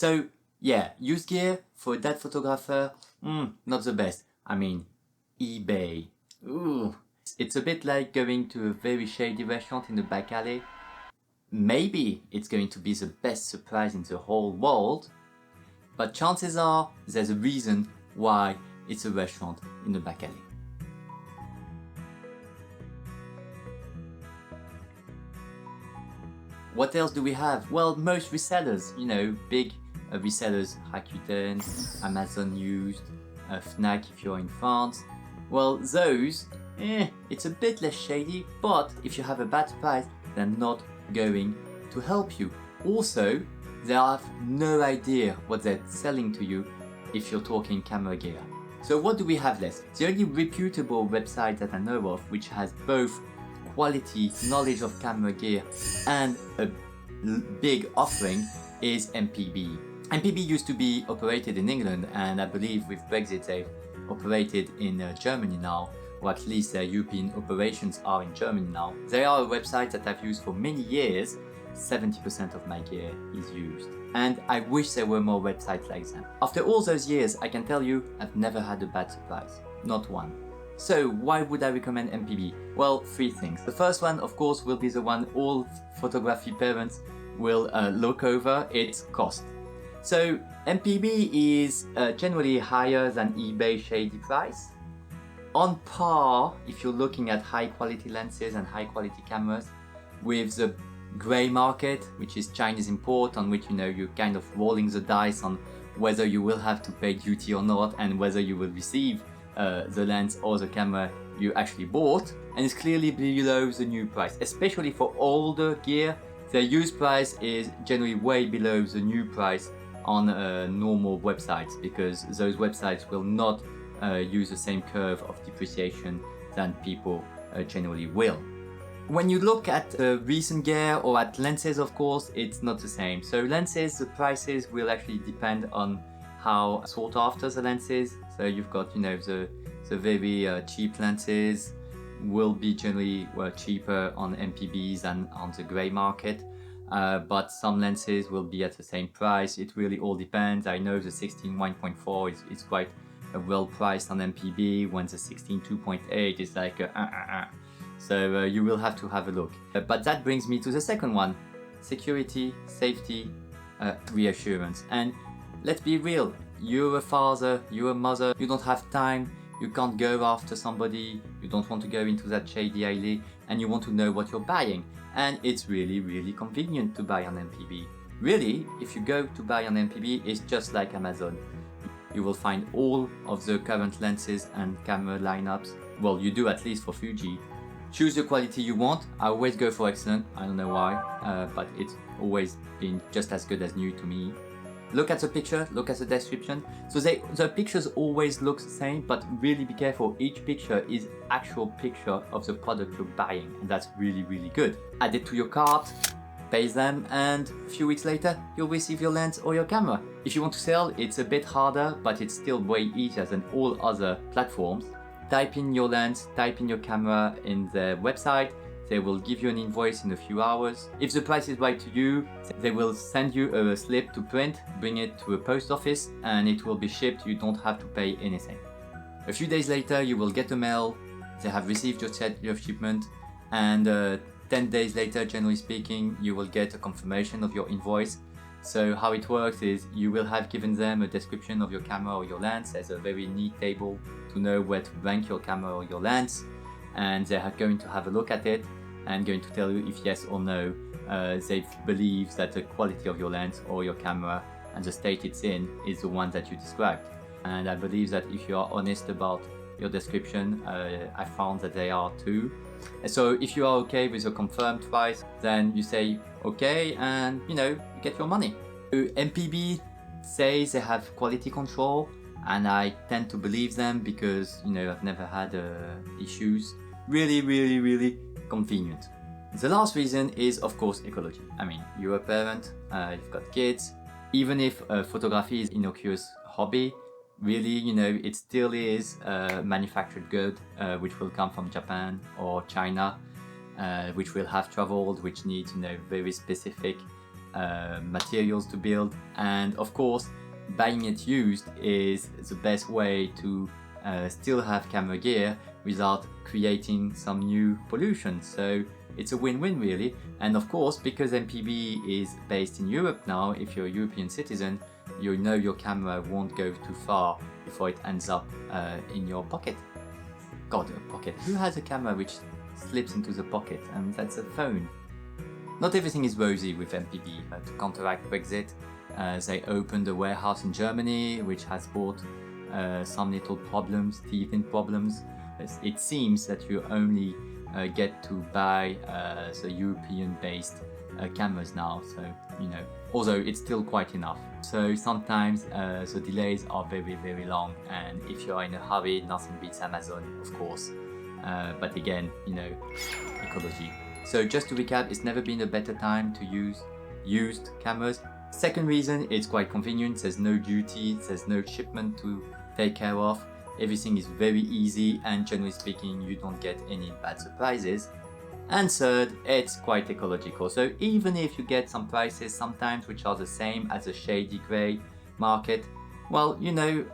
So yeah, used gear for that photographer, not the best. I mean, eBay. Ooh. It's a bit like going to a very shady restaurant in the back alley. Maybe it's going to be the best surprise in the whole world, but chances are there's a reason why it's a restaurant in the back alley. What else do we have? Well, most resellers, big resellers, Rakuten, Amazon Used, Fnac if you're in France. Well, those, it's a bit less shady, but if you have a bad price, they're not going to help you. Also, they have no idea what they're selling to you if you're talking camera gear. So what do we have left? The only reputable website that I know of which has both quality knowledge of camera gear and a big offering is MPB. MPB used to be operated in England, and I believe with Brexit they've operated in Germany now, or at least their European operations are in Germany now. They are a website that I've used for many years. 70% of my gear is used, and I wish there were more websites like them. After all those years, I can tell you I've never had a bad surprise, not one. So why would I recommend MPB? Well, three things. The first one, of course, will be the one all photography parents will look over, it's cost. So MPB is generally higher than eBay shady price. On par, if you're looking at high quality lenses and high quality cameras, with the grey market, which is Chinese import, on which you're kind of rolling the dice on whether you will have to pay duty or not, and whether you will receive the lens or the camera you actually bought, and it's clearly below the new price. Especially for older gear, their used price is generally way below the new price on normal websites, because those websites will not use the same curve of depreciation than people generally will. When you look at recent gear or at lenses, of course, it's not the same. So lenses, the prices will actually depend on how sought after the lens is. So you've got, the very cheap lenses will be generally cheaper on MPBs than on the grey market. But some lenses will be at the same price. It really all depends. I know the 16 1.4 is quite well priced on MPB, when the 16 2.8 is like So you will have to have a look. But that brings me to the second one: security, safety, reassurance. And let's be real, you're a father, you're a mother, you don't have time, you can't go after somebody, you don't want to go into that shady alley, and you want to know what you're buying. And it's really, really convenient to buy on MPB. Really, if you go to buy on MPB, it's just like Amazon. You will find all of the current lenses and camera lineups. Well, you do at least for Fuji. Choose the quality you want. I always go for excellent. I don't know why, but it's always been just as good as new to me. Look at the picture, look at the description. So the pictures always look the same, but really be careful. Each picture is actual picture of the product you're buying, and that's really, really good. Add it to your cart, pay them, and a few weeks later, you'll receive your lens or your camera. If you want to sell, it's a bit harder, but it's still way easier than all other platforms. Type in your lens, type in your camera in their website. They will give you an invoice in a few hours. If the price is right to you, they will send you a slip to print, bring it to a post office, and it will be shipped. You don't have to pay anything. A few days later, you will get a mail. They have received your shipment, and 10 days later, generally speaking, you will get a confirmation of your invoice. So how it works is you will have given them a description of your camera or your lens. There's a very neat table to know where to rank your camera or your lens, and they are going to have a look at it and going to tell you if yes or no they believe that the quality of your lens or your camera and the state it's in is the one that you described. And I believe that if you are honest about your description, I found that they are too. And so if you are okay with a confirmed price, then you say okay, and you get your money. So MPB says they have quality control, and I tend to believe them because I've never had issues. Really, really, really convenient. The last reason is, of course, ecology. I mean, you're a parent, you've got kids. Even if photography is an innocuous hobby, really, it still is a manufactured good, which will come from Japan or China, which will have traveled, which needs, very specific materials to build, and of course buying it used is the best way to still have camera gear without creating some new pollution. So it's a win-win really. And of course, because MPB is based in Europe now, if you're a European citizen, you know your camera won't go too far before it ends up in your pocket. God, a pocket. Who has a camera which slips into the pocket? And that's a phone. Not everything is rosy with MPB. To counteract Brexit, they opened a warehouse in Germany which has brought some little problems, teething problems. It seems that you only get to buy the European-based cameras now, so you know, although it's still quite enough. So sometimes the delays are very long, and if you're in a hurry, nothing beats Amazon, of course. But again, you know, ecology. So just to recap, it's never been a better time to use used cameras. Second reason, it's quite convenient. There's no duty, there's no shipment to take care of. Everything is very easy, and generally speaking, you don't get any bad surprises. And third, it's quite ecological. So even if you get some prices sometimes which are the same as a shady grey market, well, you know,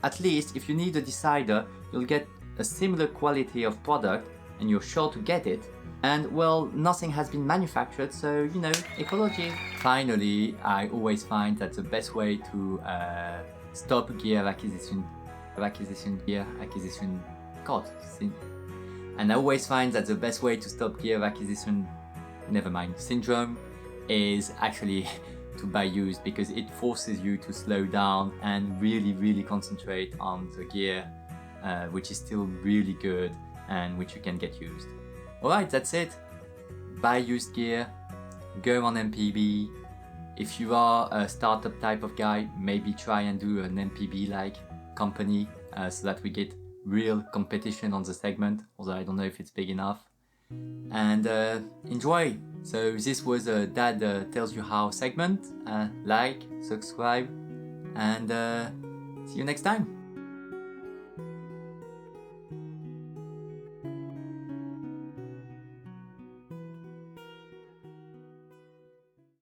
at least if you need a decider, you'll get a similar quality of product and you're sure to get it. And well, nothing has been manufactured, so you know, ecology. Finally, I always find that the best way to stop gear acquisition. And I always find that the best way to stop gear acquisition, syndrome, is actually to buy used, because it forces you to slow down and really concentrate on the gear which is still really good and which you can get used. Alright, that's it. Buy used gear, go on MPB. If you are a startup type of guy, maybe try and do an MPB-like company so that we get real competition on the segment, although I don't know if it's big enough. And enjoy! So this was a Dad Tells You How segment. Like, subscribe, and see you next time!